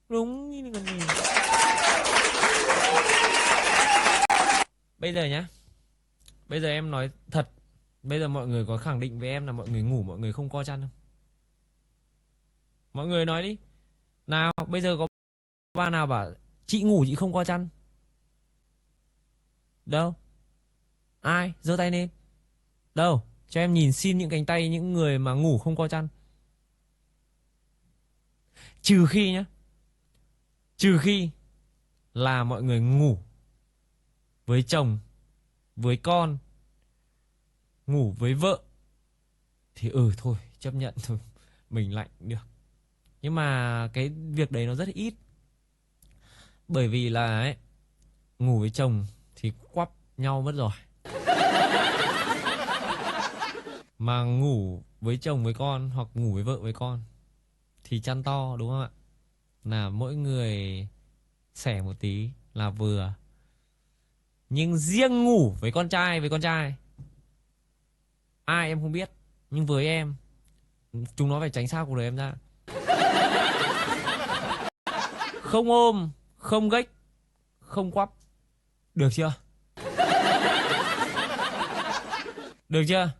Đúng như còn gì. Bây giờ nhá, bây giờ em nói thật, bây giờ mọi người có khẳng định với em là mọi người ngủ mọi người không co chăn không? Mọi người nói đi. Nào, bây giờ có bà nào bảo chị ngủ chị không co chăn? Đâu? Ai? Giơ tay lên. Đâu? Cho em nhìn xin những cánh tay những người mà ngủ không co chăn. Trừ khi nhá, trừ khi là mọi người ngủ với chồng, với con, ngủ với vợ thì thôi, chấp nhận thôi, mình lạnh được. Nhưng mà cái việc đấy nó rất ít. Bởi vì là ấy, ngủ với chồng thì quắp nhau mất rồi. Mà ngủ với chồng với con hoặc ngủ với vợ với con thì chăn to đúng không ạ? Là mỗi người xẻ một tí là vừa. Nhưng riêng ngủ với con trai ai em không biết. Nhưng với em, chúng nó phải tránh xa cuộc đời em ra. Không ôm, không gách, không quắp. Được chưa? Được chưa?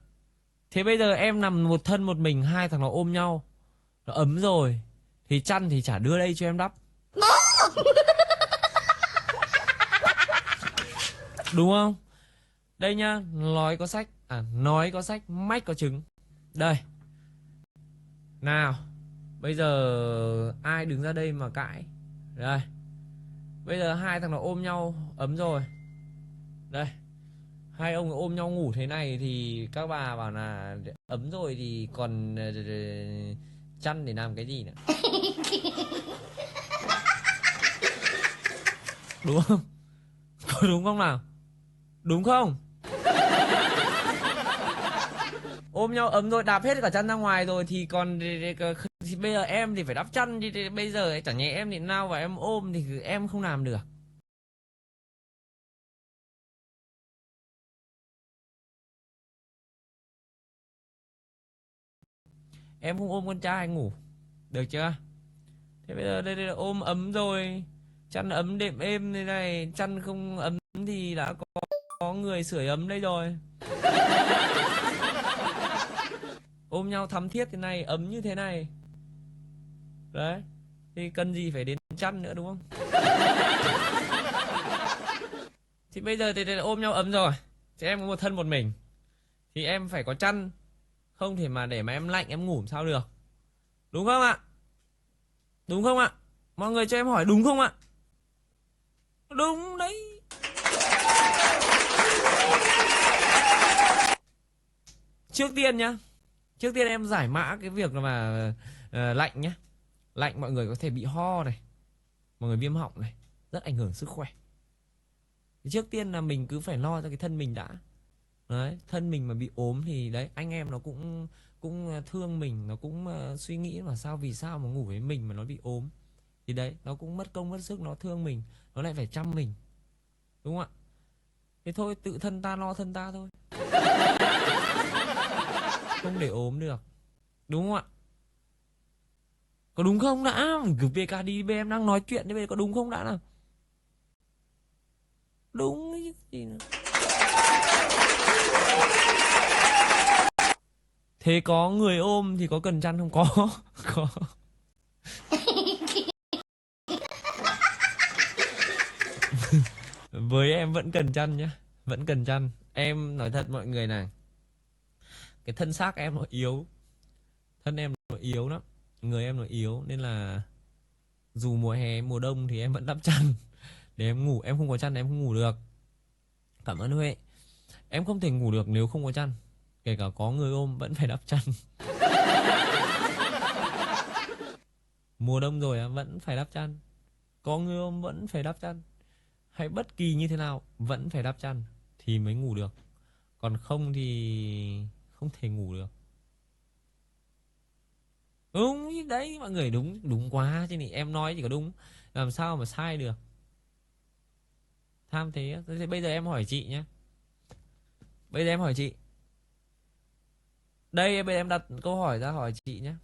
Thế bây giờ em nằm một thân một mình, hai thằng nó ôm nhau, nó ấm rồi, thì chăn thì chả đưa đây cho em đắp. Đúng không? Đây nhá, nói có sách, mách có chứng. Đây, nào, bây giờ ai đứng ra đây mà cãi? Đây, bây giờ hai thằng nó ôm nhau ấm rồi. Đây, hai ông ôm nhau ngủ thế này thì các bà bảo là ấm rồi thì còn chăn để làm cái gì nữa? Đúng không? Có đúng không nào? Đúng không? Ôm nhau ấm rồi, đạp hết cả chăn ra ngoài rồi thì còn thì bây giờ em thì phải đắp chăn thì bây giờ chẳng nhẽ em thì nào và em ôm thì em không làm được. Em không ôm con trai ngủ, được chưa? Thế bây giờ đây là ôm ấm rồi, chăn ấm đệm êm thế này, chăn không ấm thì đã có người sưởi ấm đây rồi. Ôm nhau thắm thiết thế này, ấm như thế này. Đấy, thì cần gì phải đến chăn nữa đúng không? Thì bây giờ thì là ôm nhau ấm rồi, thì em có một thân một mình thì em phải có chăn, không thể mà để mà em lạnh em ngủ sao được. Đúng không ạ? Đúng không ạ? Mọi người cho em hỏi đúng không ạ? Đúng đấy. Trước tiên nhá, trước tiên em giải mã cái việc mà lạnh nhá. Lạnh mọi người có thể bị ho này, mọi người viêm họng này, rất ảnh hưởng sức khỏe. Thì trước tiên là mình cứ phải lo cho cái thân mình đã. Đấy, thân mình mà bị ốm thì đấy, anh em nó cũng cũng thương mình, nó cũng suy nghĩ là vì sao mà ngủ với mình mà nó bị ốm. Thì đấy, nó cũng mất công mất sức, nó thương mình, nó lại phải chăm mình. Đúng không ạ? Thế thôi, tự thân ta lo thân ta thôi. Không để ốm được. Đúng không ạ? Có đúng không đã? Cứ VKD em đang nói chuyện thế bây giờ có đúng không đã nào? Đúng chứ gì nữa. Thế có người ôm thì có cần chăn không? Có. Có. Với em vẫn cần chăn nhá. Vẫn cần chăn. Em nói thật mọi người này, cái thân xác em nó yếu. Thân em nó yếu lắm. Người em nó yếu nên là dù mùa hè mùa đông thì em vẫn đắp chăn để em ngủ. Em không có chăn em không ngủ được. Cảm ơn Huệ. Em không thể ngủ được nếu không có chăn. Kể cả có người ôm vẫn phải đắp chăn. Mùa đông rồi vẫn phải đắp chăn. Có người ôm vẫn phải đắp chăn. Hay bất kỳ như thế nào vẫn phải đắp chăn thì mới ngủ được. Còn không thì không thể ngủ được. Đúng đấy mọi người, đúng đúng quá chứ này, em nói chỉ có đúng, làm sao mà sai được. Tham thế á. Thế bây giờ em hỏi chị nhé. Bây giờ em hỏi chị. Đây bây giờ em đặt câu hỏi ra hỏi chị nhé.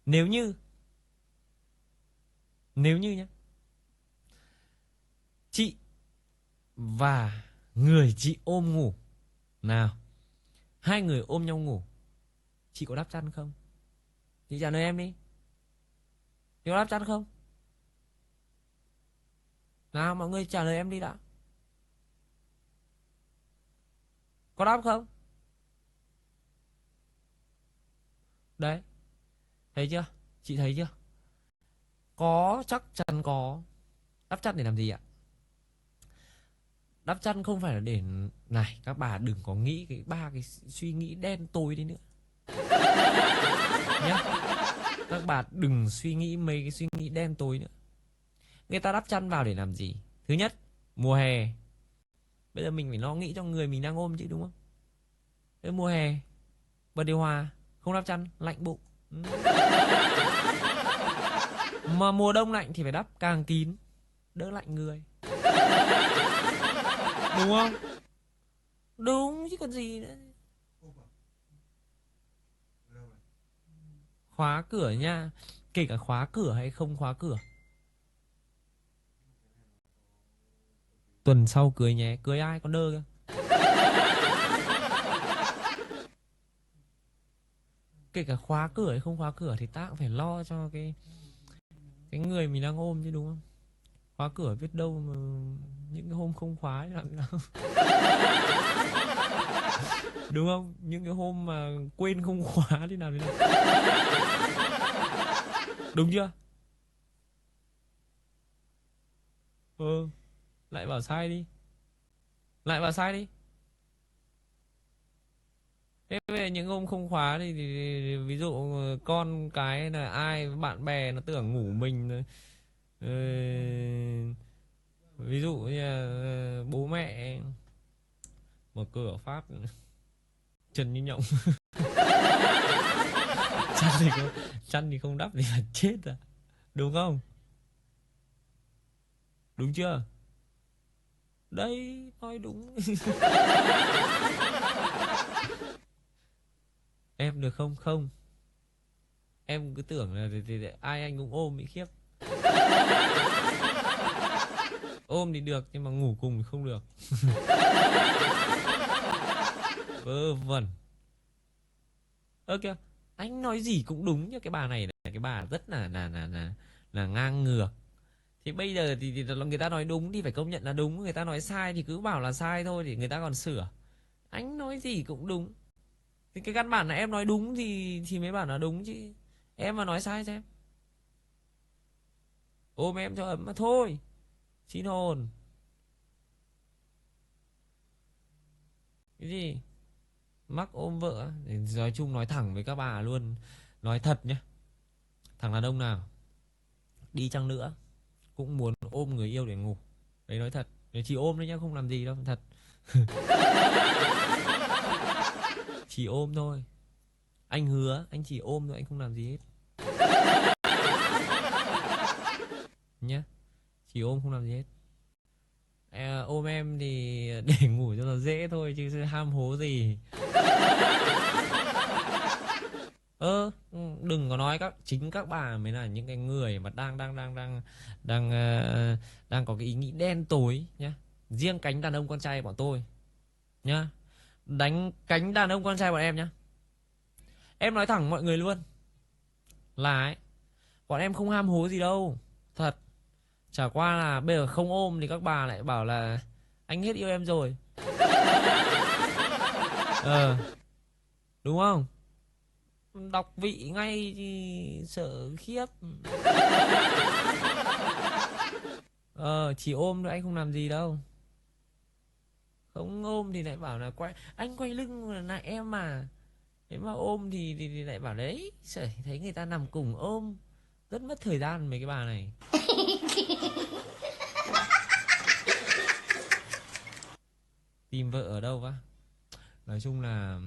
Nếu như Nếu như nhá, chị và người chị ôm ngủ, nào, hai người ôm nhau ngủ, chị có đắp chăn không? Chị trả lời em đi. Chị có đắp chăn không? Nào mọi người trả lời em đi đã. Có đắp không? Đấy, thấy chưa? Chị thấy chưa? Có, chắc chắn có. Đắp chăn để làm gì ạ? Đắp chăn không phải là để, này các bà đừng có nghĩ cái suy nghĩ đen tối đi nữa nhá. Các bà đừng suy nghĩ mấy cái suy nghĩ đen tối nữa. Người ta đắp chăn vào để làm gì? Thứ nhất, mùa hè, bây giờ mình phải lo nghĩ cho người mình đang ôm chứ, đúng không? Thế mùa hè bật điều hòa, không đắp chăn lạnh bụng. Mà mùa đông lạnh thì phải đắp càng kín, đỡ lạnh người, đúng không? Đúng chứ còn gì nữa. Khóa cửa nha, kể cả khóa cửa hay không khóa cửa. Tuần sau cưới nhé, cưới ai con đơ kìa. Kể cả khóa cửa hay không khóa cửa thì ta cũng phải lo cho cái người mình đang ôm chứ, đúng không? Khóa cửa biết đâu mà những cái hôm không khóa thì làm thế nào? Đúng không? Những cái hôm mà quên không khóa thì làm thế nào? Đúng chưa? Ừ, lại bảo sai đi. Lại bảo sai đi. Thế về những hôm không khóa thì ví dụ con cái là ai, bạn bè nó tưởng ngủ mình. ờ, Ví dụ như là bố mẹ mở cửa phát chân như nhộng. Chăn thì không đắp thì là chết à, đúng không? Đúng chưa? Đấy, nói đúng. Em được không? Không, em cứ tưởng là thì ai anh cũng ôm bị khiếp. Ôm thì được nhưng mà ngủ cùng thì không được. Vớ vẩn. Ơ kìa, anh nói gì cũng đúng nhá, cái bà này là cái bà rất là ngang ngược. Thì bây giờ thì người ta nói đúng thì phải công nhận là đúng, người ta nói sai thì cứ bảo là sai thôi thì người ta còn sửa. Anh nói gì cũng đúng. Thì cái căn bản là em nói đúng thì mới bảo là đúng chứ. Em mà nói sai xem. Ôm em cho ấm mà thôi. Xin hồn. Cái gì? Mắc ôm vợ á? Thì nói chung nói thẳng với các bà luôn. Nói thật nhá. Thằng đàn ông nào đi chăng nữa cũng muốn ôm người yêu để ngủ. Đấy, nói thật. Để chỉ ôm đấy nhá, không làm gì đâu, thật. Chỉ ôm thôi. Anh hứa, anh chỉ ôm thôi, anh không làm gì hết. Nhá. Chỉ ôm không làm gì hết. Ôm em thì để ngủ cho nó dễ thôi chứ ham hố gì. Đừng có nói chính các bà mới là những cái người mà đang có cái ý nghĩ đen tối nhá. Riêng cánh đàn ông con trai bọn tôi nhá, đánh cánh đàn ông con trai bọn em nhá. Em nói thẳng mọi người luôn là ấy, bọn em không ham hố gì đâu, thật. Chả qua là bây giờ không ôm thì các bà lại bảo là anh hết yêu em rồi. Ờ, đúng không? Đọc vị ngay thì sợ khiếp. Chỉ ôm thôi, anh không làm gì đâu. Không ôm thì lại bảo là anh quay lưng là lại em mà. Thế mà ôm thì lại bảo đấy, sợ thấy người ta nằm cùng ôm rất mất thời gian mấy cái bà này. Tìm vợ ở đâu vả? Nói chung là,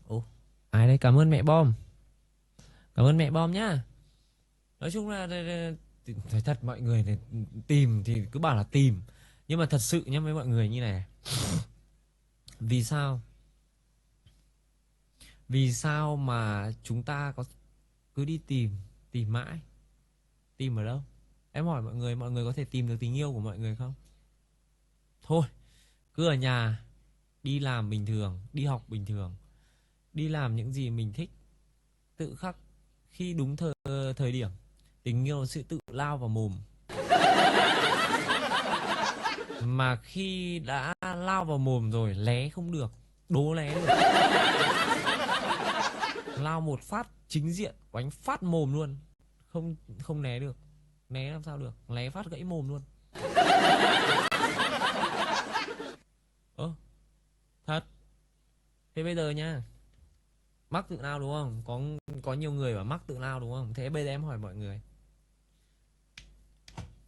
ồ, ai đây? Cảm ơn mẹ bom. Cảm ơn mẹ bom nhá. Nói chung là nói thật mọi người này, tìm thì cứ bảo là tìm, nhưng mà thật sự nhá với mọi người như này. Vì sao? Vì sao mà chúng ta cứ đi tìm, tìm mãi? Tìm ở đâu? Em hỏi mọi người có thể tìm được tình yêu của mọi người không? Thôi, cứ ở nhà, đi làm bình thường, đi học bình thường, đi làm những gì mình thích, tự khắc khi đúng thời điểm, tình yêu sẽ tự lao vào mồm. Mà khi đã lao vào mồm rồi lé không được, đố lé được. Lao một phát chính diện, đánh phát mồm luôn. Không không né được. Né làm sao được, lé phát gãy mồm luôn. Ơ, thật. Thế bây giờ nha, mắc tự lao đúng không? Có nhiều người bảo mắc tự lao đúng không? Thế bây giờ em hỏi mọi người.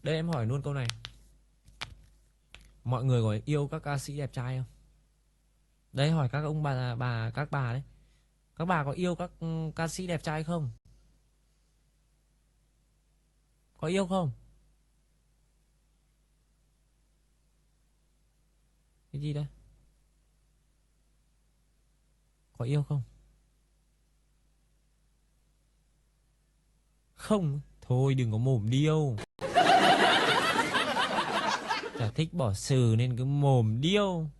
Đây em hỏi luôn câu này. Mọi người có yêu các ca sĩ đẹp trai không? Đây hỏi các ông các bà đấy. Các bà có yêu các ca sĩ đẹp trai không? Có yêu không? Cái gì đây? Có yêu không? Không. Thôi đừng có mồm điêu. Chả thích bỏ sừ nên cứ mồm điêu.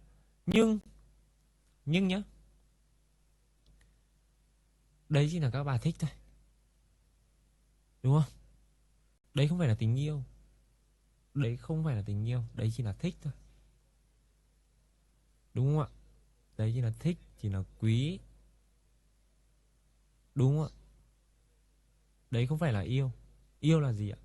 Nhưng nhá, đấy chỉ là các bà thích thôi, đúng không? Đấy không phải là tình yêu. Đấy không phải là tình yêu, đấy chỉ là thích thôi. Đúng không ạ? Đấy chỉ là thích, chỉ là quý. Đúng không ạ? Đấy không phải là yêu. Yêu là gì ạ?